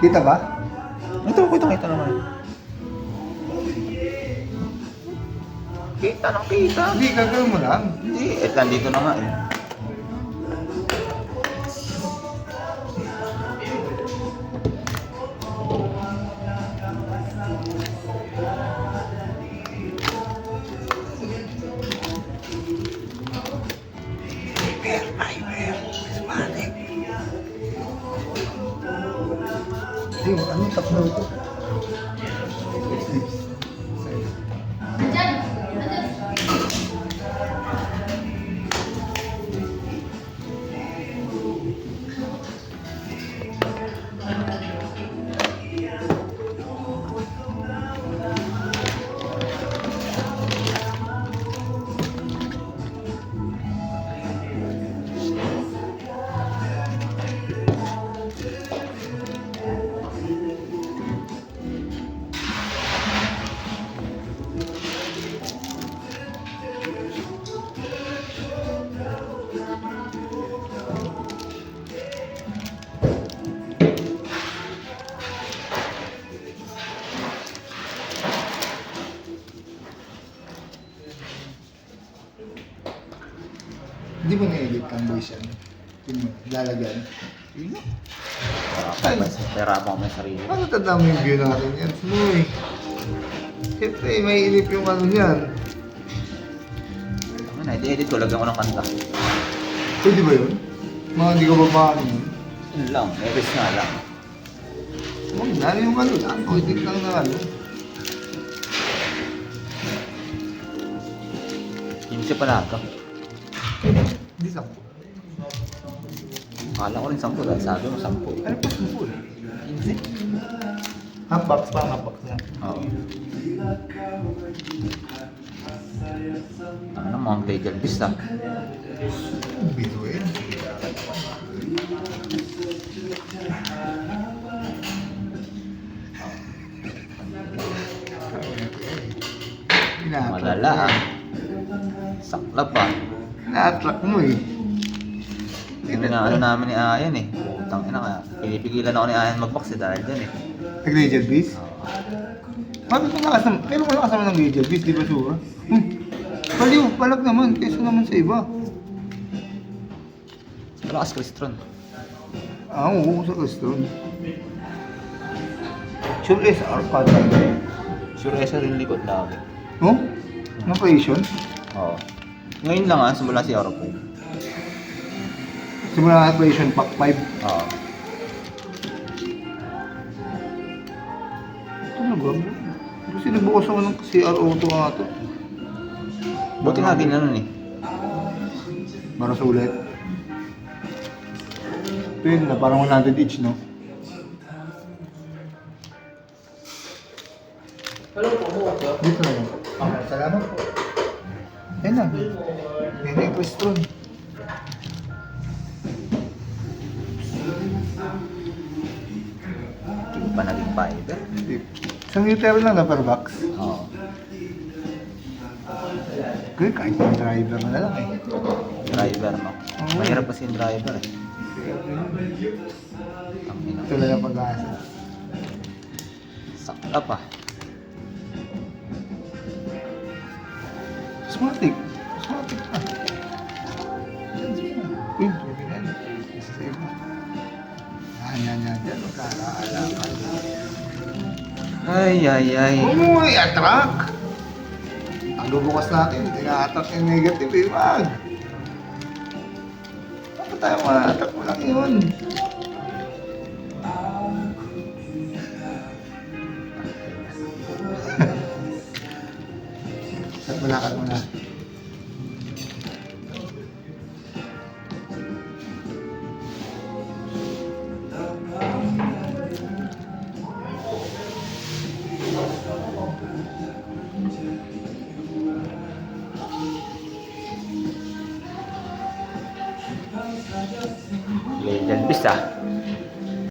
Kita ba? Ito, kita naman. Kita ng kita. Hindi, gagawin mo lang. Hindi, nandito na nga eh. Hindi, ano, tatlo ito. Hindi mo na-edit ang voice yan. Yun mo, lalagyan. Yun. Pera pa ako may sarili. Ano tanda mo yung view natin yan? Sumuy. Siyempre, may inip yung ano yan. Ano na, i-edit ko, lagyan ko ng kanta. Pwede ba yun? Mga hindi ko ba paano yun? Yun lang, Eves nga lang. Huwag na, yung ano lang. Edit lang na ano. 15 pala ito. Hindi sampo. Akala ko rin 10 dahil sabi mo 10. Ano pa sampo eh? 15? Half box pa, half box na. Oo. Ano, Mount Eagle Beast ah. Biro eh. Malala ah. Saklap ah. Ina-attract mo eh. Ano namin ni Ayan eh. Tangina ka. Pinipigilan ako ni Ayan mag-box eh dahil dyan eh. Nag-Rachel Beast? Bakit kung nakasama? Kailan ko nakasama ng Rachel Beast? Di ba sure? Baliw, palag naman. Kesa naman sa iba. Malakas Cristron. Ah, oo, sa Crestron. Sure SR pa. Sure Esa rin likod lagi. No? Na-operation? Oo. Ngayon lang ah, simula si Europol. Simula na operation pack 5. Oo. Talaga? Kasi nagbukas ako ng CR Auto nga ito. Buti nga din ano eh. Para sulit. Ito yun na, parang 100 each, no? Dito na yun. Okay, salamat po. Yan na. Yan na yung Crestron. Hindi pa naging fiber. Isang liter lang na per box. Oo. Kaya kahit yung driver na lang eh. Driver no. Oo. Mahirap kasi yung driver eh. Ang ina. Ito lang ang pag-asa. Saklap ah. Smartic. Smartic pa. Uy, pwede na yun. Isa sa iba. Yan. Yan, magkakaalaman. Ay. Huwag mo i-attract. Ang bubukas natin, tina-attract yung negative eh. Wag. Bakit tayo ma-attract mo lang yun? Kat mo na. Legend Beast ah.